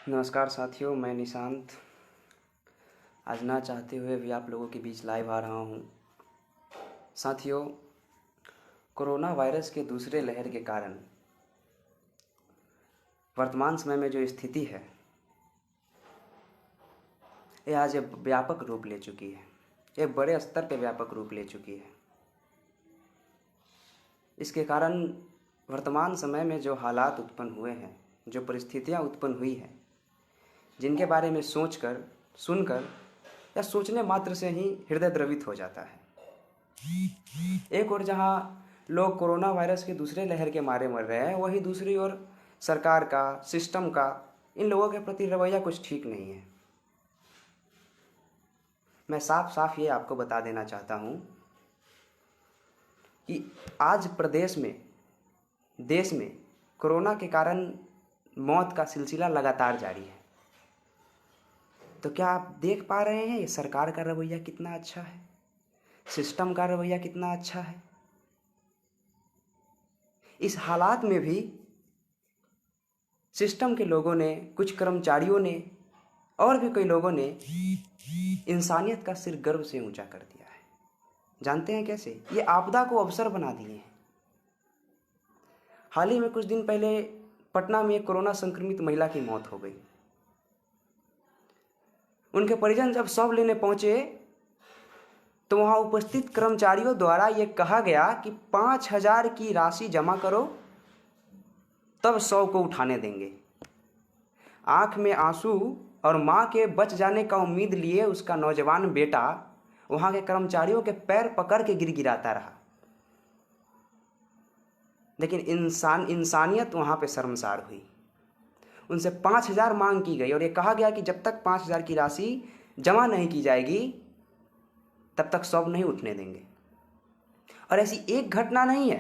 नमस्कार साथियों, मैं निशांत आज ना चाहते हुए भी आप लोगों के बीच लाइव आ रहा हूँ। साथियों, कोरोना वायरस के दूसरे लहर के कारण वर्तमान समय में जो स्थिति है, ये आज एक व्यापक रूप ले चुकी है। एक बड़े स्तर पर व्यापक रूप ले चुकी है। इसके कारण वर्तमान समय में जो हालात उत्पन्न हुए हैं, जो परिस्थितियाँ उत्पन्न हुई हैं, जिनके बारे में सोचकर, सुनकर या सोचने मात्र से ही हृदय द्रवित हो जाता है। एक ओर जहां लोग कोरोना वायरस के दूसरे लहर के मारे मर रहे हैं, वहीं दूसरी ओर सरकार का, सिस्टम का इन लोगों के प्रति रवैया कुछ ठीक नहीं है। मैं साफ साफ ये आपको बता देना चाहता हूं कि आज प्रदेश में, देश में कोरोना के कारण मौत का सिलसिला लगातार जारी है। तो क्या आप देख पा रहे हैं ये सरकार का रवैया कितना अच्छा है, सिस्टम का रवैया कितना अच्छा है। इस हालात में भी सिस्टम के लोगों ने, कुछ कर्मचारियों ने और भी कई लोगों ने इंसानियत का सिर गर्व से ऊंचा कर दिया है। जानते हैं कैसे? ये आपदा को अवसर बना दिए हैं। हाल ही में कुछ दिन पहले पटना में एक कोरोना संक्रमित महिला की मौत हो गई। उनके परिजन जब शव लेने पहुंचे तो वहां उपस्थित कर्मचारियों द्वारा यह कहा गया कि 5,000 की राशि जमा करो, तब शव को उठाने देंगे। आंख में आंसू और मां के बच जाने का उम्मीद लिए उसका नौजवान बेटा वहां के कर्मचारियों के पैर पकड़ के गिड़गिड़ाता रहा। लेकिन इंसानियत वहां पे शर्मसार हुई। उनसे 5,000 मांग की गई और ये कहा गया कि जब तक 5,000 की राशि जमा नहीं की जाएगी तब तक शव नहीं उठने देंगे। और ऐसी एक घटना नहीं है,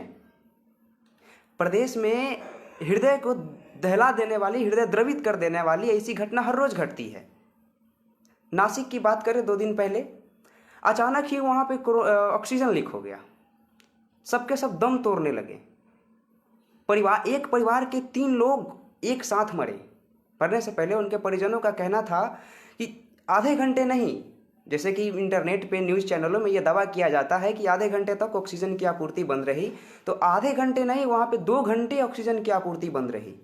प्रदेश में हृदय को दहला देने वाली, हृदय द्रवित कर देने वाली ऐसी घटना हर रोज घटती है। नासिक की बात करें, 2 दिन पहले अचानक ही वहां पे ऑक्सीजन लीक हो गया। सबके सब दम तोड़ने लगे। एक परिवार के 3 लोग एक साथ मरे। मरने से पहले उनके परिजनों का कहना था कि आधे घंटे नहीं, जैसे कि इंटरनेट पे न्यूज़ चैनलों में यह दावा किया जाता है कि आधे घंटे तक ऑक्सीजन की आपूर्ति बंद रही, तो आधे घंटे नहीं, वहाँ पे 2 घंटे ऑक्सीजन की आपूर्ति बंद रही।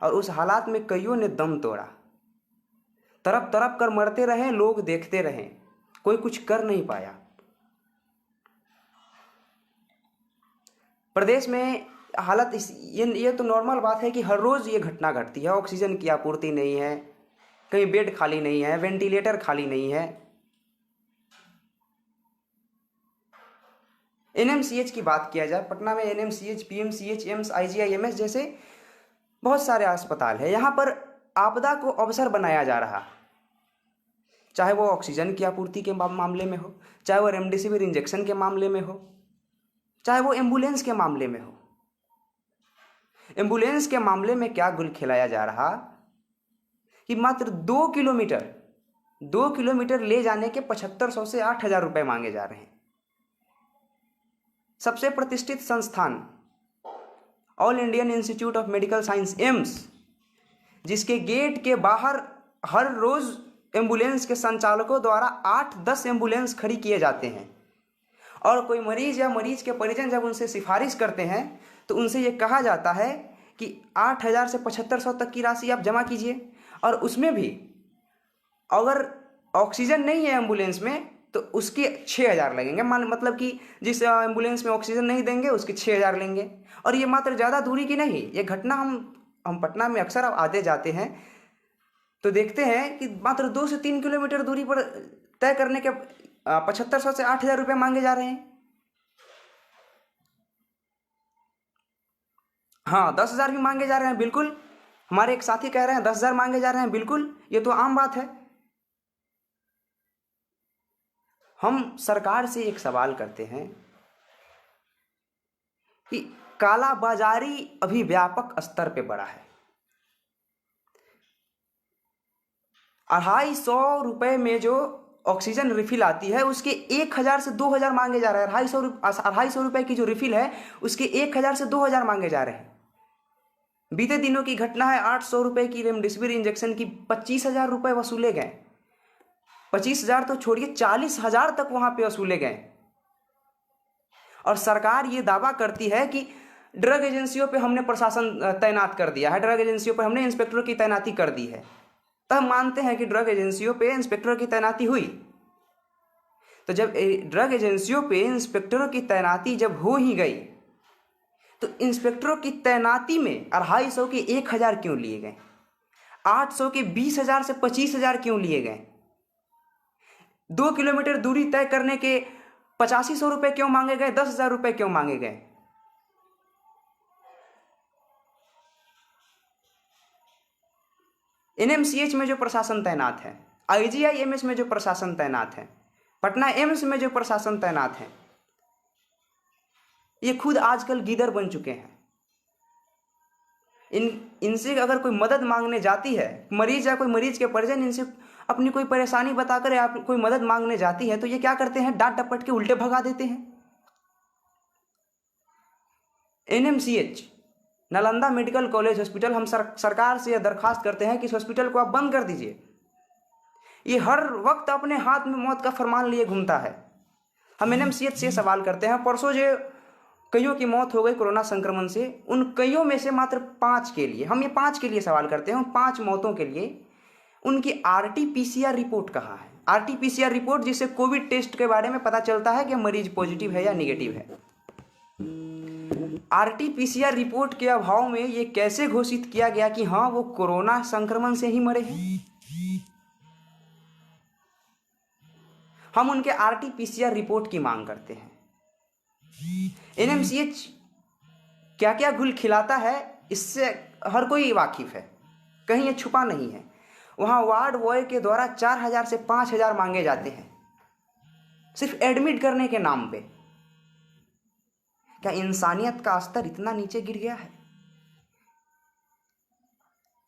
और उस हालात में कईयों ने दम तोड़ा। तड़प तड़प कर मरते रहे, लोग देखते रहे, कोई कुछ कर नहीं पाया। प्रदेश में हालत ये तो नॉर्मल बात है कि हर रोज़ ये घटना घटती है। ऑक्सीजन की आपूर्ति नहीं है, कहीं बेड खाली नहीं है, वेंटिलेटर खाली नहीं है। एनएमसीएच की बात किया जाए, पटना में एनएमसीएच, पीएमसीएच, एम्स, आईजीआईएमएस जैसे बहुत सारे अस्पताल है। यहाँ पर आपदा को अवसर बनाया जा रहा, चाहे वो ऑक्सीजन की आपूर्ति के मामले में हो, चाहे वो रेमडेसिविर इंजेक्शन के मामले में हो, चाहे वो एम्बुलेंस के मामले में हो। एम्बुलेंस के मामले में क्या गुल खिलाया जा रहा कि मात्र 2 किलोमीटर ले जाने के 7,500 से 8,000 रुपए मांगे जा रहे हैं। सबसे प्रतिष्ठित संस्थान all Indian institute of medical science, AIIMS, जिसके गेट के बाहर हर रोज एम्बुलेंस के संचालकों द्वारा 8-10 एम्बुलेंस खड़ी किए जाते हैं। और कोई मरीज या मरीज के परिजन जब उनसे सिफारिश करते हैं तो उनसे ये कहा जाता है कि 8,000 से 7,500 तक की राशि आप जमा कीजिए। और उसमें भी अगर ऑक्सीजन नहीं है एम्बुलेंस में तो उसके 6,000 लगेंगे। मतलब कि जिस एम्बुलेंस में ऑक्सीजन नहीं देंगे उसके 6,000 लेंगे। और ये मात्र ज़्यादा दूरी की नहीं, ये घटना हम पटना में अक्सर आते जाते हैं तो देखते हैं कि मात्र 2 से 3 किलोमीटर दूरी पर तय करने के 7,500 से 8,000 रुपये मांगे जा रहे हैं। हाँ, 10,000 भी मांगे जा रहे हैं, बिल्कुल। हमारे एक साथी कह रहे हैं 10,000 मांगे जा रहे हैं, बिल्कुल, ये तो आम बात है। हम सरकार से एक सवाल करते हैं कि कालाबाजारी अभी व्यापक स्तर पे बढ़ा है। 250 रुपए में जो ऑक्सीजन रिफिल आती है उसके 1,000 से 2,000 मांगे जा रहे हैं। 250 रुपए की जो रिफिल है उसके 1,000 से 2,000 मांगे जा रहे हैं। बीते दिनों की घटना है, 800 रुपये की रेमडेसिविर इंजेक्शन की 25,000 रुपये वसूले गए। 25,000 तो छोड़िए, 40,000 तक वहां पे वसूले गए। और सरकार ये दावा करती है कि ड्रग एजेंसियों पे हमने प्रशासन तैनात कर दिया है, ड्रग एजेंसियों पर हमने इंस्पेक्टरों की तैनाती कर दी है। तब मानते हैं कि ड्रग एजेंसियों पे इंस्पेक्टरों की तैनाती हुई। तो जब ड्रग एजेंसियों पे इंस्पेक्टरों की तैनाती जब हो ही गई, तो इंस्पेक्टरों की तैनाती में 250 के 1,000 क्यों लिए गए? 800 के 20,000 से 25,000 क्यों लिए गए? 2 किलोमीटर दूरी तय करने के 8500 रुपये क्यों मांगे गए? 10,000 रुपये क्यों मांगे गए? एनएमसीएच में जो प्रशासन तैनात है, आईजीआईएमएस में जो प्रशासन तैनात है, पटना एम्स में जो प्रशासन तैनात है, ये खुद आजकल गीदड़ बन चुके हैं। इनसे अगर कोई मदद मांगने जाती है, मरीज या कोई मरीज के परिजन इनसे अपनी कोई परेशानी बताकर या कोई मदद मांगने जाती है, तो ये क्या करते हैं? डांट डपट के उल्टे भगा देते हैं। NMCH, Nalanda medical college hospital, हम सरकार से यह दरखास्त करते हैं कि इस हॉस्पिटल को आप बंद कर दीजिए। ये हर वक्त अपने हाथ में मौत का फरमान लिए घूमता है। हम एनएमसीएच से सवाल करते हैं, परसों जो कईयों की मौत हो गई कोरोना संक्रमण से, उन कईयों में से मात्र 5 के लिए, हम ये 5 के लिए सवाल करते हैं, उन 5 मौतों के लिए उनकी आरटी-पीसीआर रिपोर्ट कहाँ है? आरटी-पीसीआर रिपोर्ट, जिससे कोविड टेस्ट के बारे में पता चलता है कि मरीज पॉजिटिव है या निगेटिव है। आरटी-पीसीआर रिपोर्ट के अभाव में ये कैसे घोषित किया गया कि हाँ वो कोरोना संक्रमण से ही मरे हैं? हम उनके आरटी-पीसीआर रिपोर्ट की मांग करते हैं। एनएमसीएच क्या क्या गुल खिलाता है, इससे हर कोई वाकिफ है, कहीं ये छुपा नहीं है। वहां वार्ड बॉय के द्वारा 4,000 से 5,000 मांगे जाते हैं सिर्फ एडमिट करने के नाम पे। क्या इंसानियत का स्तर इतना नीचे गिर गया है?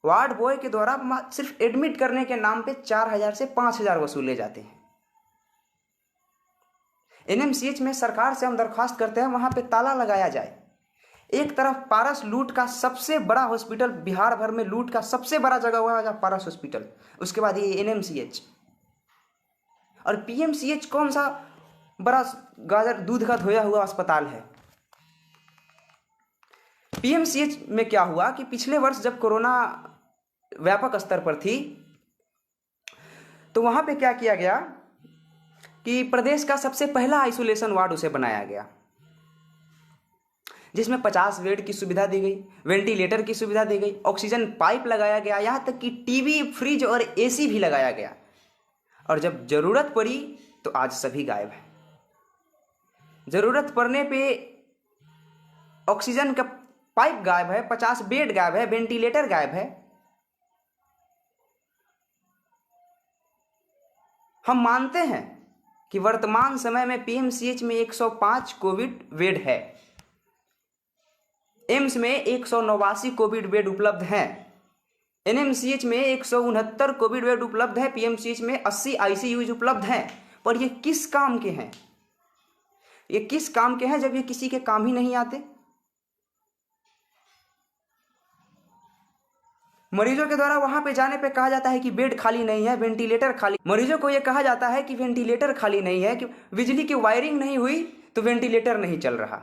वार्ड बॉय के द्वारा सिर्फ एडमिट करने के नाम पे 4,000 से 5,000 वसूले जाते हैं। एनएमसीएच में सरकार से हम दरखास्त करते हैं वहां पे ताला लगाया जाए। एक तरफ पारस लूट का सबसे बड़ा हॉस्पिटल, बिहार भर में लूट का सबसे बड़ा जगह हुआ है पारस हॉस्पिटल, उसके बाद ये एनएमसीएच और पीएमसीएच कौन सा बड़ा गाजर दूध का धोया हुआ अस्पताल है? पीएमसीएच में क्या हुआ कि पिछले वर्ष जब कोरोना व्यापक स्तर पर थी, तो वहां पे क्या किया गया कि प्रदेश का सबसे पहला आइसोलेशन वार्ड उसे बनाया गया, जिसमें 50 बेड की सुविधा दी गई, वेंटिलेटर की सुविधा दी गई, ऑक्सीजन पाइप लगाया गया, यहां तक कि टीवी, फ्रिज और एसी भी लगाया गया। और जब जरूरत पड़ी तो आज सभी गायब है। जरूरत पड़ने पे ऑक्सीजन का पाइप गायब है, 50 बेड गायब है, वेंटिलेटर गायब है। हम मानते हैं कि वर्तमान समय में पीएमसीएच में 105 कोविड बेड है, एम्स में 189 कोविड बेड उपलब्ध हैं, एनएमसीएच में 169 कोविड बेड उपलब्ध है, पीएमसीएच में 80 आईसीयू उपलब्ध हैं। पर ये किस काम के हैं? ये किस काम के हैं जब ये किसी के काम ही नहीं आते? मरीजों के द्वारा वहां पे जाने पे कहा जाता है कि बेड खाली नहीं है, वेंटिलेटर खाली। मरीजों को यह कहा जाता है कि वेंटिलेटर खाली नहीं है, कि बिजली की वायरिंग नहीं हुई तो वेंटिलेटर नहीं चल रहा।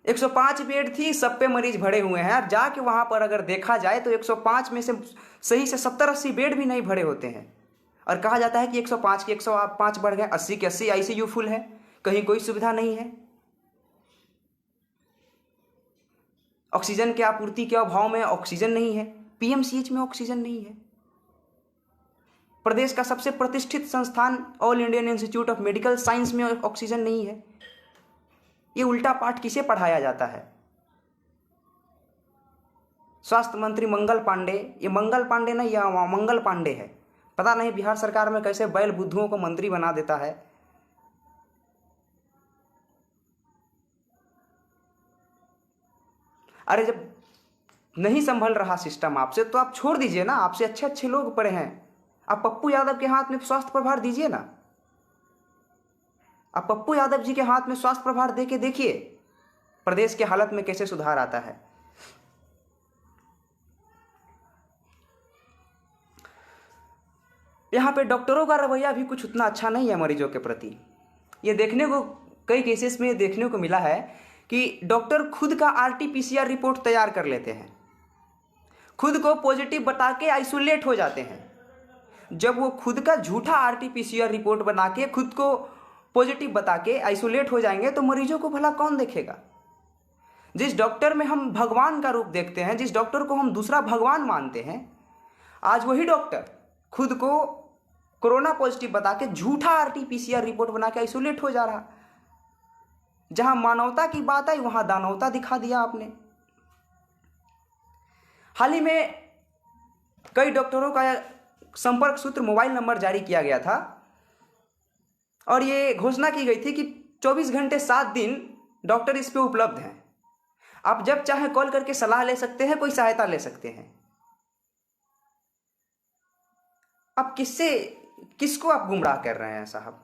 105 बेड थी, सब पे मरीज भरे हुए हैं, और जाके वहां पर अगर देखा जाए तो 105 में से सही से 70-80 बेड भी नहीं भरे होते हैं। और कहा जाता है कि 105 के 105 बढ़ गए, 80 के 80 आईसीयू फुल है, कहीं कोई सुविधा नहीं है। ऑक्सीजन की आपूर्ति के अभाव में ऑक्सीजन नहीं है, पीएमसीएच में ऑक्सीजन नहीं है। प्रदेश का सबसे प्रतिष्ठित संस्थान all Indian institute of medical science में ऑक्सीजन नहीं है। ये उल्टा पाठ किसे पढ़ाया जाता है? स्वास्थ्य मंत्री मंगल पांडे, ये मंगल पांडे नहीं, यह मंगल पांडे है। पता नहीं बिहार सरकार में कैसे बैल बुद्धुओं को मंत्री बना देता है। अरे जब नहीं संभल रहा सिस्टम आपसे, तो आप छोड़ दीजिए ना, आपसे अच्छे अच्छे लोग पड़े हैं। आप पप्पू यादव के हाथ में स्वास्थ्य प्रभार दीजिए ना, आप पप्पू यादव जी के हाथ में स्वास्थ्य प्रभार देके देखिए। प्रदेश के हालत में कैसे सुधार आता है। यहाँ पे डॉक्टरों का रवैया भी कुछ उतना अच्छा नहीं है मरीजों के प्रति। ये देखने को कई केसेस में देखने को मिला है कि डॉक्टर खुद का आरटीपीसीआर रिपोर्ट तैयार कर लेते हैं, खुद को पॉजिटिव बता के आइसोलेट हो जाते हैं। जब वो खुद का झूठा आरटीपीसीआर रिपोर्ट बना के खुद को पॉजिटिव बता के आइसोलेट हो जाएंगे तो मरीजों को भला कौन देखेगा। जिस डॉक्टर में हम भगवान का रूप देखते हैं, जिस डॉक्टर को हम दूसरा भगवान मानते हैं, आज वही डॉक्टर खुद को कोरोना पॉजिटिव बता के झूठा आरटीपीसीआर रिपोर्ट बना के आइसोलेट हो जा रहा। जहां मानवता की बात आई वहां दानवता दिखा दिया आपने। हाल ही में कई डॉक्टरों का संपर्क सूत्र मोबाइल नंबर जारी किया गया था और ये घोषणा की गई थी कि 24 घंटे 7 दिन डॉक्टर इस पे उपलब्ध हैं। आप जब चाहे कॉल करके सलाह ले सकते हैं, कोई सहायता ले सकते हैं। आप किसको आप गुमराह कर रहे हैं साहब।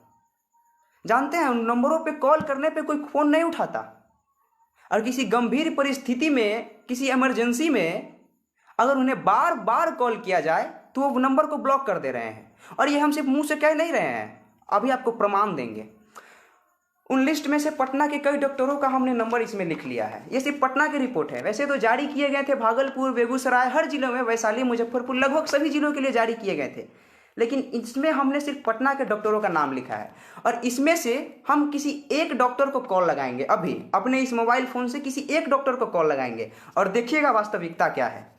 जानते हैं उन नंबरों पे कॉल करने पे कोई फोन नहीं उठाता, और किसी गंभीर परिस्थिति में, किसी इमरजेंसी में अगर उन्हें बार बार कॉल किया जाए तो वो नंबर को ब्लॉक कर दे रहे हैं। और ये हम सिर्फ मुंह से कह नहीं रहे हैं, अभी आपको प्रमाण देंगे। उन लिस्ट में से पटना के कई डॉक्टरों का हमने नंबर इसमें लिख लिया है। ये सिर्फ पटना की रिपोर्ट है, वैसे तो जारी किए गए थे भागलपुर, बेगूसराय, हर जिलों में, वैशाली, मुजफ्फरपुर, लगभग सभी जिलों के लिए जारी किए गए थे। लेकिन इसमें हमने सिर्फ पटना के डॉक्टरों का नाम लिखा है और इसमें से हम किसी एक डॉक्टर को कॉल लगाएंगे। अभी अपने इस मोबाइल फोन से किसी एक डॉक्टर को कॉल लगाएंगे और देखिएगा वास्तविकता क्या है।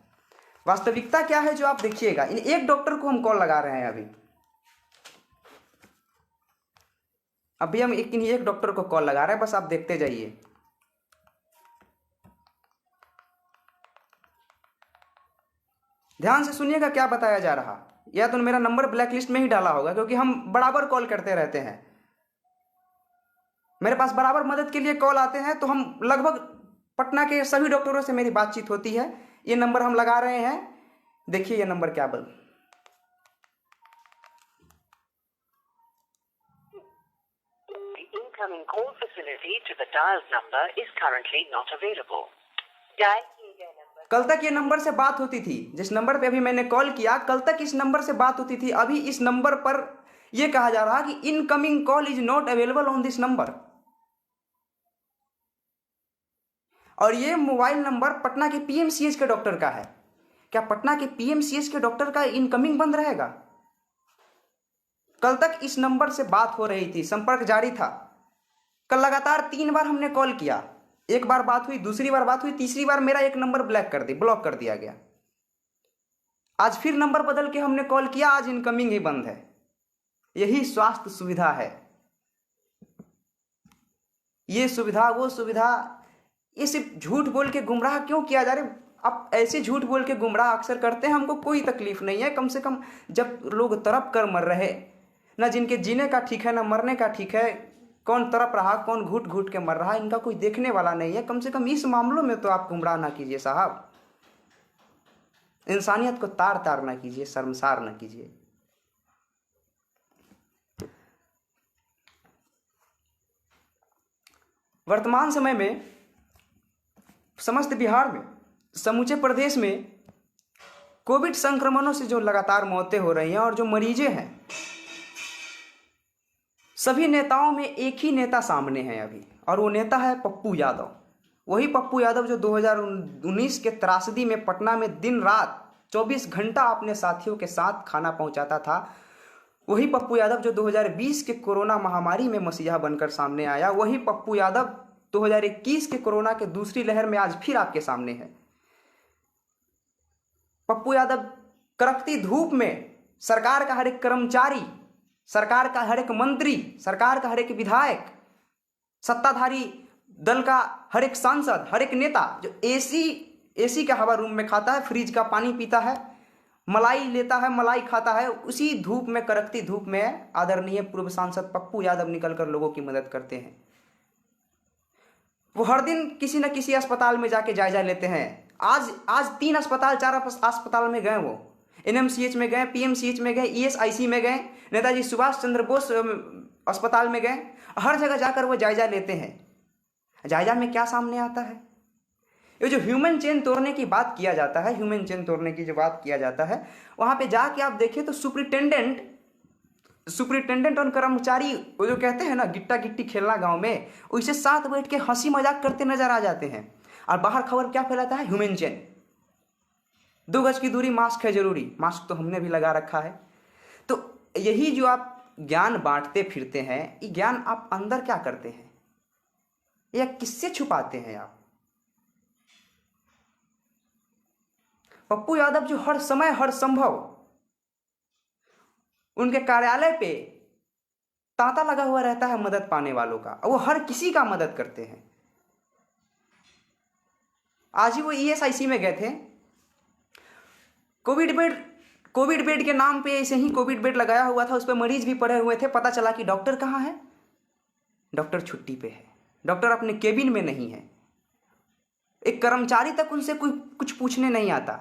वास्तविकता क्या है जो आप देखिएगा। इन एक डॉक्टर को हम कॉल लगा रहे हैं अभी हम एक डॉक्टर को कॉल लगा रहे हैं, बस आप देखते जाइए। ध्यान से सुनिएगा क्या बताया जा रहा। या तो मेरा नंबर ब्लैकलिस्ट में ही डाला होगा, क्योंकि हम बराबर कॉल करते रहते हैं, मेरे पास बराबर मदद के लिए कॉल आते हैं। तो हम लगभग पटना के सभी डॉक्टरों से मेरी बातचीत होती है। ये नंबर हम लगा रहे हैं, देखिए ये नंबर क्या बोल। Incoming call facility to the dialed number is currently not available. कल तक ये नंबर से बात होती थी, जिस नंबर पे अभी मैंने कॉल किया, कल तक इस नंबर से बात होती थी। अभी इस नंबर पर यह कहा जा रहा कि incoming call is not available on this number. और ये मोबाइल नंबर पटना के पीएमसीएच के डॉक्टर का है। क्या पटना के पीएमसीएच के डॉक्टर का इनकमिंग बंद रहेगा? कल तक इस नंबर से बात हो रही थी, संपर्क जारी था। कल लगातार 3 बार हमने कॉल किया, एक बार बात हुई, दूसरी बार बात हुई, तीसरी बार मेरा एक नंबर ब्लॉक कर दिया गया। आज फिर नंबर बदल के हमने कॉल किया, आज इनकमिंग ही बंद है। यही स्वास्थ्य सुविधा है, ये सुविधा वो सुविधा। ये सिर्फ झूठ बोल के गुमराह क्यों किया जा रहा है? आप ऐसे झूठ बोल के गुमराह अक्सर करते हैं, हमको कोई तकलीफ नहीं है। कम से कम जब लोग तड़प कर मर रहे, ना जिनके जीने का ठीक है ना मरने का ठीक है, कौन तड़प रहा, कौन घुट घुट के मर रहा, इनका कोई देखने वाला नहीं है। कम से कम इस मामलों में तो आप गुमराह ना कीजिए साहब। इंसानियत को तार तार ना कीजिए, शर्मसार ना कीजिए। वर्तमान समय में समस्त बिहार में, समूचे प्रदेश में कोविड संक्रमणों से जो लगातार मौतें हो रही हैं और जो मरीजे हैं, सभी नेताओं में एक ही नेता सामने है अभी, और वो नेता है पप्पू यादव। वही पप्पू यादव जो 2019 के त्रासदी में पटना में दिन रात 24 घंटा अपने साथियों के साथ खाना पहुंचाता था। वही पप्पू यादव जो 2020 के कोरोना महामारी में मसीहा बनकर सामने आया। वही पप्पू यादव 2021 के कोरोना के दूसरी लहर में आज फिर आपके सामने है। पप्पू यादव कड़कती धूप में सरकार का हर एक कर्मचारी, सरकार का हर एक मंत्री, सरकार का हर एक विधायक, सत्ताधारी दल का हर एक सांसद, हर एक नेता जो एसी का हवा रूम में खाता है, फ्रिज का पानी पीता है, मलाई लेता है, मलाई खाता है, उसी धूप में, कड़कती धूप में आदरणीय पूर्व सांसद पप्पू यादव निकलकर लोगों की मदद करते हैं। वो हर दिन किसी न किसी अस्पताल में जाके जायजा लेते हैं। आज 3 अस्पताल, 4 अस्पताल में गए, वो एनएमसीएच में गए, पीएमसीएच में गए, ईएसआईसी में गए, नेताजी सुभाष चंद्र बोस अस्पताल में गए। हर जगह जाकर वो जायजा लेते हैं। जायजा में क्या सामने आता है? ये जो ह्यूमन चेन तोड़ने की बात किया जाता है, ह्यूमन चेन तोड़ने की जो बात किया जाता है, वहां पे जाके आप देखिए तो सुपरिटेंडेंट और कर्मचारी वो जो कहते हैं ना गिट्टा गिट्टी खेलना गांव में, उसे साथ बैठ के हंसी मजाक करते नजर आ जाते हैं। और बाहर खबर क्या फैलाता है? ह्यूमन चेन, 2 गज की दूरी, मास्क है जरूरी। मास्क तो हमने भी लगा रखा है। तो यही जो आप ज्ञान बांटते फिरते हैं, ये ज्ञान आप अंदर क्या करते हैं या किससे छुपाते हैं आप? पप्पू यादव जो हर समय हर संभव उनके कार्यालय पे तांता लगा हुआ रहता है मदद पाने वालों का, वो हर किसी का मदद करते हैं। आज ही वो ईएसआईसी में गए थे, कोविड बेड के नाम पे ऐसे ही कोविड बेड लगाया हुआ था, उस पर मरीज भी पड़े हुए थे। पता चला कि डॉक्टर कहाँ है? डॉक्टर छुट्टी पे है, डॉक्टर अपने केबिन में नहीं है। एक कर्मचारी तक उनसे कोई कुछ पूछने नहीं आता।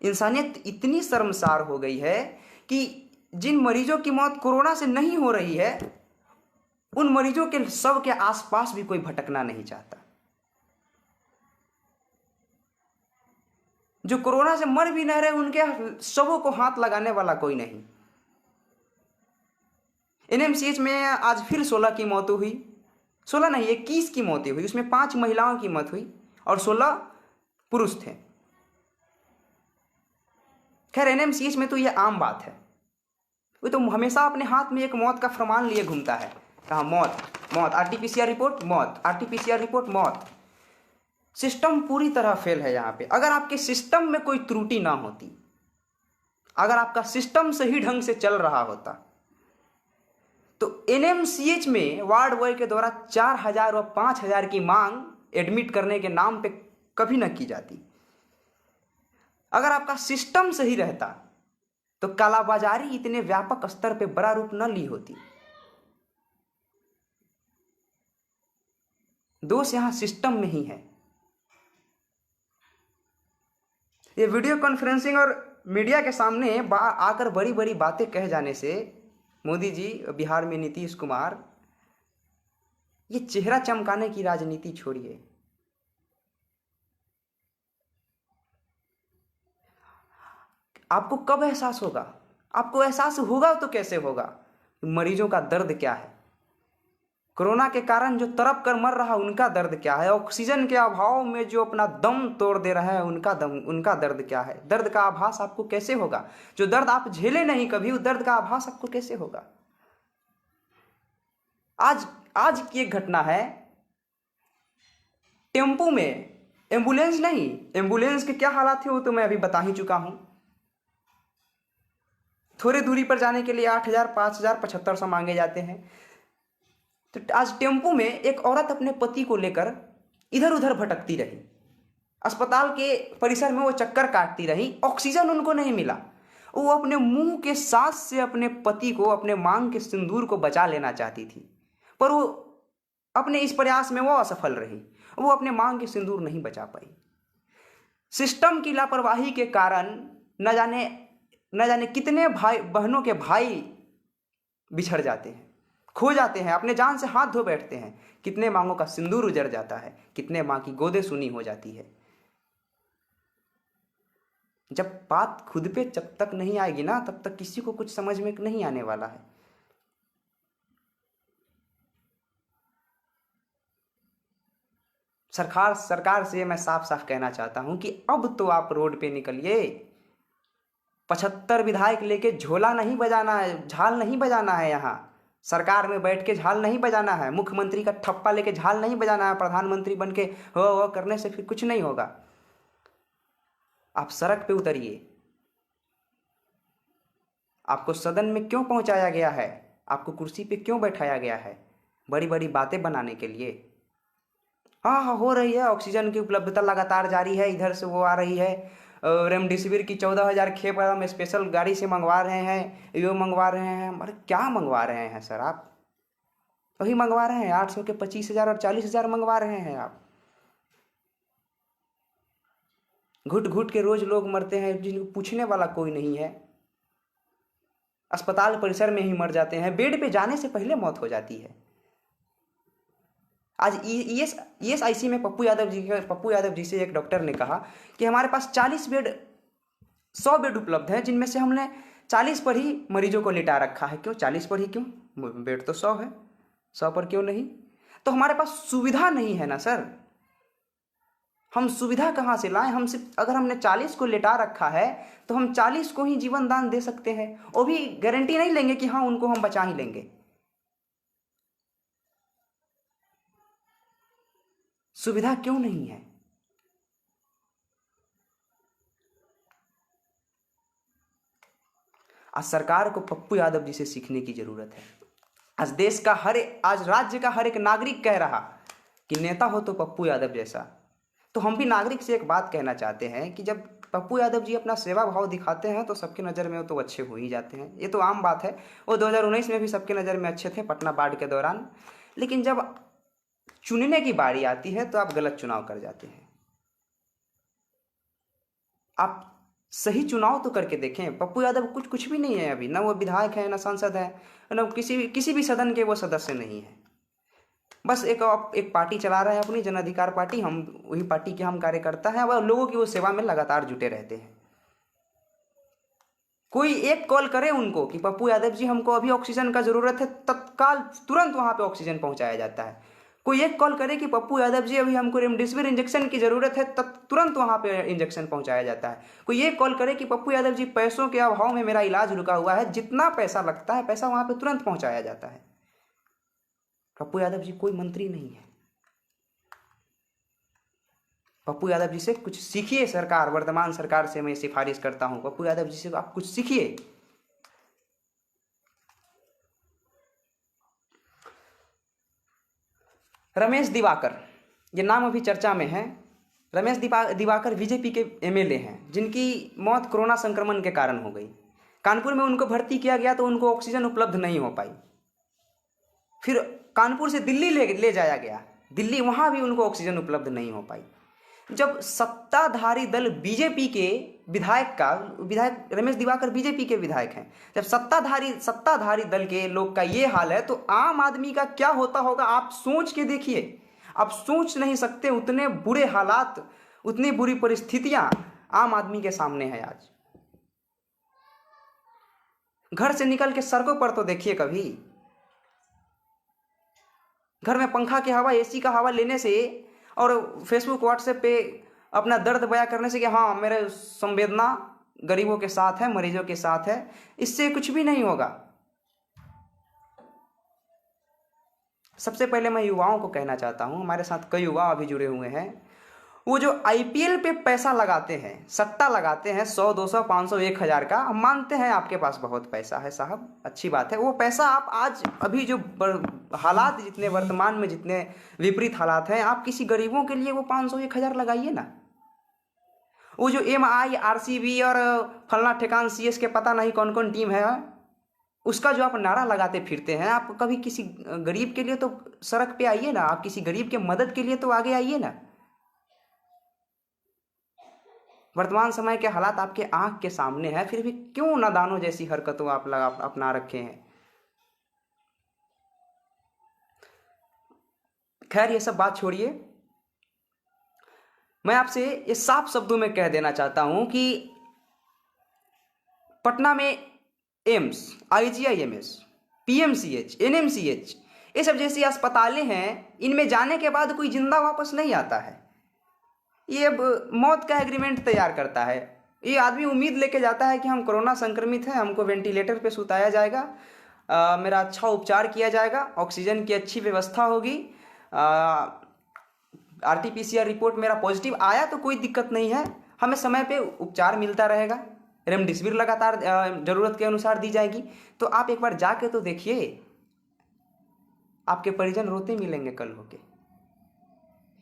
इंसानियत इतनी शर्मसार हो गई है कि जिन मरीजों की मौत कोरोना से नहीं हो रही है, उन मरीजों के शव के आसपास भी कोई भटकना नहीं चाहता। जो कोरोना से मर भी नहीं रहे, उनके शवों को हाथ लगाने वाला कोई नहीं। एनएमसीएच में आज फिर 16 की मौत हुई। 16 नहीं, 21 की मौतें हुई। उसमें 5 महिलाओं की मौत हुई और 16 पुरुष थे। खैर एनएमसीएच में तो यह आम बात है। वो तो हमेशा अपने हाथ में एक मौत का फरमान लिए घूमता है। कहाँ? मौत मौत, आरटीपीसीआर रिपोर्ट मौत, आरटीपीसीआर रिपोर्ट मौत। सिस्टम पूरी तरह फेल है यहाँ पे। अगर आपके सिस्टम में कोई त्रुटि ना होती, अगर आपका सिस्टम सही ढंग से चल रहा होता, तो एनएमसीएच में वार्ड बॉय के द्वारा 4000 और 5000 की मांग एडमिट करने के नाम पे कभी न की जाती। अगर आपका सिस्टम सही रहता तो कालाबाजारी इतने व्यापक स्तर पे बड़ा रूप न ली होती। दोष यहां सिस्टम में ही है। ये वीडियो कॉन्फ्रेंसिंग और मीडिया के सामने आकर बड़ी बड़ी बातें कह जाने से मोदी जी, बिहार में नीतीश कुमार, ये चेहरा चमकाने की राजनीति छोड़िए। आपको कब एहसास होगा? आपको एहसास होगा तो कैसे होगा? मरीजों का दर्द क्या है? कोरोना के कारण जो तड़प कर मर रहा उनका दर्द क्या है? ऑक्सीजन के अभाव में जो अपना दम तोड़ दे रहा है उनका दर्द क्या है? दर्द का आभास आपको कैसे होगा? जो दर्द आप झेले नहीं कभी, उस दर्द का आभास आपको कैसे होगा? आज की एक घटना है, टेम्पू में एम्बुलेंस नहीं, एम्बुलेंस के क्या हालात थे वो तो मैं अभी बता ही चुका हूं। थोड़ी दूरी पर जाने के लिए 8000, 5000, 7500 मांगे जाते हैं। तो आज टेम्पू में एक औरत अपने पति को लेकर इधर उधर भटकती रही। अस्पताल के परिसर में वो चक्कर काटती रही, ऑक्सीजन उनको नहीं मिला। वो अपने मुंह के सांस से अपने पति को, अपने मांग के सिंदूर को बचा लेना चाहती थी, पर वो अपने इस प्रयास में वो असफल रही। वो अपने मांग के सिंदूर नहीं बचा पाई। सिस्टम की लापरवाही के कारण न जाने कितने भाई बहनों के भाई बिछड़ जाते हैं, खो जाते हैं, अपने जान से हाथ धो बैठते हैं। कितने मांगों का सिंदूर उजड़ जाता है, कितने मां की गोदे सुनी हो जाती है। जब बात खुद पे जब तक नहीं आएगी ना, तब तक किसी को कुछ समझ में नहीं आने वाला है। सरकार से मैं साफ साफ कहना चाहता हूं कि अब तो आप रोड पे निकलिए। 75 विधायक लेके झोला नहीं बजाना है, झाल नहीं बजाना है। यहाँ सरकार में बैठ के झाल नहीं बजाना है, मुख्यमंत्री का ठप्पा लेके झाल नहीं बजाना है, प्रधानमंत्री बन के हो करने से फिर कुछ नहीं होगा। आप सड़क पे उतरिए। आपको सदन में क्यों पहुंचाया गया है? आपको कुर्सी पे क्यों बैठाया गया है? बड़ी बड़ी बातें बनाने के लिए। हाँ, हो रही है, ऑक्सीजन की उपलब्धता लगातार जारी है, इधर से वो आ रही है। रेमडेसिविर की 14,000 खेप हम स्पेशल गाड़ी से मंगवा रहे हैं, ये मंगवा रहे हैं। अरे क्या मंगवा रहे हैं सर? आप वही मंगवा रहे हैं, 800 के 25,000 और 40,000 मंगवा रहे हैं आप। घुट घुट के रोज लोग मरते हैं, जिनको पूछने वाला कोई नहीं है। अस्पताल परिसर में ही मर जाते हैं, बेड पे जाने से पहले मौत हो जाती है। आज ESIC में पप्पू यादव जी से एक डॉक्टर ने कहा कि हमारे पास 100 बेड उपलब्ध है, जिनमें से हमने 40 पर ही मरीजों को लिटा रखा है। क्यों 40 पर ही? क्यों? बेड तो 100 है, 100 पर क्यों नहीं? तो हमारे पास सुविधा नहीं है ना सर। हम सुविधा कहाँ से लाएं? हम सिर्फ अगर हमने 40 को लिटा रखा है तो हम 40 को ही जीवन दान दे सकते हैं, वो भी गारंटी नहीं लेंगे कि हाँ उनको हम बचा ही लेंगे। सुविधा क्यों नहीं है? आज सरकार को पप्पू यादव जी से सीखने की जरूरत है। आज राज्य का हर एक नागरिक कह रहा कि नेता हो तो पप्पू यादव जैसा। तो हम भी नागरिक से एक बात कहना चाहते हैं कि जब पप्पू यादव जी अपना सेवा भाव दिखाते हैं तो सबकी नज़र में वो तो अच्छे हो ही जाते हैं, ये तो आम बात है। वो 2019 में भी सबके नज़र में अच्छे थे पटना बाढ़ के दौरान, लेकिन जब चुनने की बारी आती है तो आप गलत चुनाव कर जाते हैं। आप सही चुनाव तो करके देखें। पप्पू यादव कुछ भी नहीं है अभी, ना वो विधायक है, ना सांसद है, ना किसी भी सदन के वो सदस्य नहीं है। बस एक पार्टी चला रहे हैं अपनी, जन अधिकार पार्टी। हम वही पार्टी के हम कार्यकर्ता हैं और लोगों की वो सेवा में लगातार जुटे रहते हैं। कोई एक कॉल करे उनको कि पप्पू यादव जी हमको अभी ऑक्सीजन का जरूरत है, तत्काल तुरंत वहां पे ऑक्सीजन पहुंचाया जाता है। कोई एक कॉल करे कि पप्पू यादव जी अभी हमको रेमडेसिविर इंजेक्शन की जरूरत है, तुरंत वहां पे इंजेक्शन पहुंचाया जाता है। कोई एक कॉल करे कि पप्पू यादव जी पैसों के अभाव में मेरा इलाज रुका हुआ है, जितना पैसा लगता है पैसा वहां पे तुरंत पहुंचाया जाता है। पप्पू यादव जी कोई मंत्री नहीं है। पप्पू यादव जी से कुछ सीखिए सरकार, वर्तमान सरकार से मैं सिफारिश करता हूं, पप्पू यादव जी से आप कुछ सीखिए। रमेश दिवाकर, ये नाम अभी चर्चा में है। रमेश दिवाकर बीजेपी के MLA हैं, जिनकी मौत कोरोना संक्रमण के कारण हो गई। कानपुर में उनको भर्ती किया गया तो उनको ऑक्सीजन उपलब्ध नहीं हो पाई। फिर कानपुर से दिल्ली ले जाया गया, दिल्ली वहां भी उनको ऑक्सीजन उपलब्ध नहीं हो पाई। जब सत्ताधारी दल बीजेपी के विधायक रमेश दिवाकर बीजेपी के विधायक हैं, जब सत्ताधारी दल के लोग का ये हाल है तो आम आदमी का क्या होता होगा आप सोच के देखिए। आप सोच नहीं सकते, उतने बुरे हालात, उतनी बुरी परिस्थितियां आम आदमी के सामने है आज। घर से निकल के सड़कों पर तो देखिए, कभी घर में पंखा की हवा, AC का हवा लेने से और फेसबुक व्हाट्सएप पे अपना दर्द बयां करने से कि हाँ मेरे संवेदना गरीबों के साथ है, मरीजों के साथ है, इससे कुछ भी नहीं होगा। सबसे पहले मैं युवाओं को कहना चाहता हूं, हमारे साथ कई युवा अभी जुड़े हुए हैं, वो जो IPL पे पैसा लगाते हैं, सट्टा लगाते हैं 100, 200, 500, 1000 का। हम मानते हैं आपके पास बहुत पैसा है साहब, अच्छी बात है। वो पैसा आप आज अभी जो हालात जितने वर्तमान में जितने विपरीत हालात हैं, आप किसी गरीबों के लिए वो 500, 1000 लगाइए ना। वो जो MI, RCB और फलना ठेकान CS के पता नहीं कौन कौन टीम है, उसका जो आप नारा लगाते फिरते हैं, आप कभी किसी गरीब के लिए तो सड़क पे आइए ना, आप किसी गरीब के मदद के लिए तो आगे आइए ना। वर्तमान समय के हालात आपके आंख के सामने है, फिर भी क्यों नादानों जैसी हरकतों आप अपना रखे हैं। खैर ये सब बात छोड़िए, मैं आपसे ये साफ शब्दों में कह देना चाहता हूं कि पटना में एम्स, IGIMS, PMCH, NMCH, ये सब जैसी अस्पतालें हैं, इनमें जाने के बाद कोई जिंदा वापस नहीं आता है। ये अब मौत का एग्रीमेंट तैयार करता है। ये आदमी उम्मीद लेके जाता है कि हम कोरोना संक्रमित हैं, हमको वेंटिलेटर पे सुताया जाएगा, मेरा अच्छा उपचार किया जाएगा, ऑक्सीजन की अच्छी व्यवस्था होगी, RT-PCR रिपोर्ट मेरा पॉजिटिव आया तो कोई दिक्कत नहीं है, हमें समय पे उपचार मिलता रहेगा, रेमडेसिविर लगातार जरूरत के अनुसार दी जाएगी। तो आप एक बार जाके तो देखिए, आपके परिजन रोते मिलेंगे कल होके।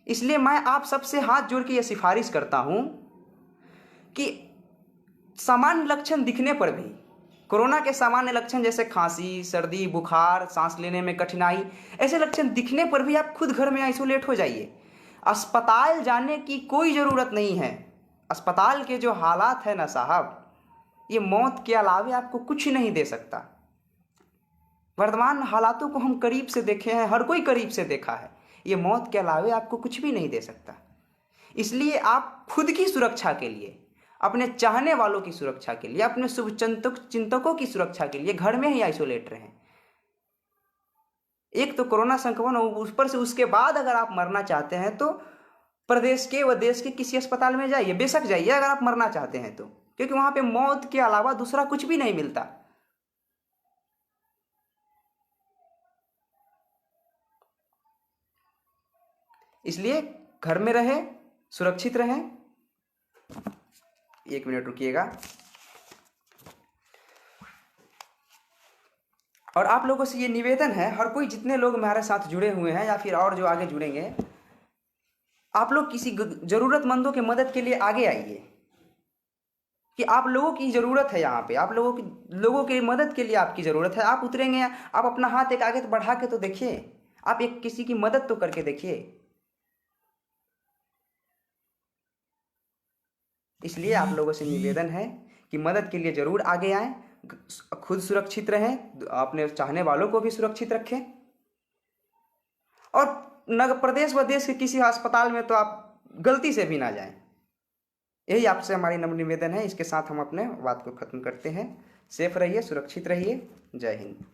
इसलिए मैं आप सबसे हाथ जोड़ के यह सिफारिश करता हूं कि सामान्य लक्षण दिखने पर भी, कोरोना के सामान्य लक्षण जैसे खांसी, सर्दी, बुखार, सांस लेने में कठिनाई, ऐसे लक्षण दिखने पर भी आप खुद घर में आइसोलेट हो जाइए। अस्पताल जाने की कोई जरूरत नहीं है। अस्पताल के जो हालात है ना साहब, ये मौत के अलावे आपको कुछ नहीं दे सकता। वर्तमान हालातों को हम करीब से देखे हैं, हर कोई करीब से देखा है। ये मौत के अलावे आपको कुछ भी नहीं दे सकता। इसलिए आप खुद की सुरक्षा के लिए, अपने चाहने वालों की सुरक्षा के लिए, अपने चिंतकों की सुरक्षा के लिए घर में ही आइसोलेट रहें। एक तो कोरोना संक्रमण, ऊपर से उसके बाद अगर आप मरना चाहते हैं तो प्रदेश के व देश के किसी अस्पताल में जाइए, बेशक जाइए अगर आप मरना चाहते हैं तो, क्योंकि वहां पे मौत के अलावा दूसरा कुछ भी नहीं मिलता। इसलिए घर में रहें, सुरक्षित रहें। 1 मिनट रुकिएगा। और आप लोगों से ये निवेदन है, हर कोई, जितने लोग हमारे साथ जुड़े हुए हैं या फिर और जो आगे जुड़ेंगे, आप लोग किसी जरूरतमंदों के मदद के लिए आगे आइए, कि आप लोगों की ज़रूरत है यहाँ पे, आप लोगों की मदद के लिए आपकी ज़रूरत है। आप उतरेंगे, आप अपना हाथ एक आगे तो बढ़ा के तो देखिए, आप एक किसी की मदद तो करके देखिए। इसलिए आप लोगों से निवेदन है कि मदद के लिए ज़रूर आगे आएं, खुद सुरक्षित रहें, अपने चाहने वालों को भी सुरक्षित रखें, और नगर प्रदेश व देश के किसी अस्पताल में तो आप गलती से भी ना जाएं। यही आपसे हमारी नम्र निवेदन है। इसके साथ हम अपने बात को ख़त्म करते हैं। सेफ रहिए, सुरक्षित रहिए। जय हिंद।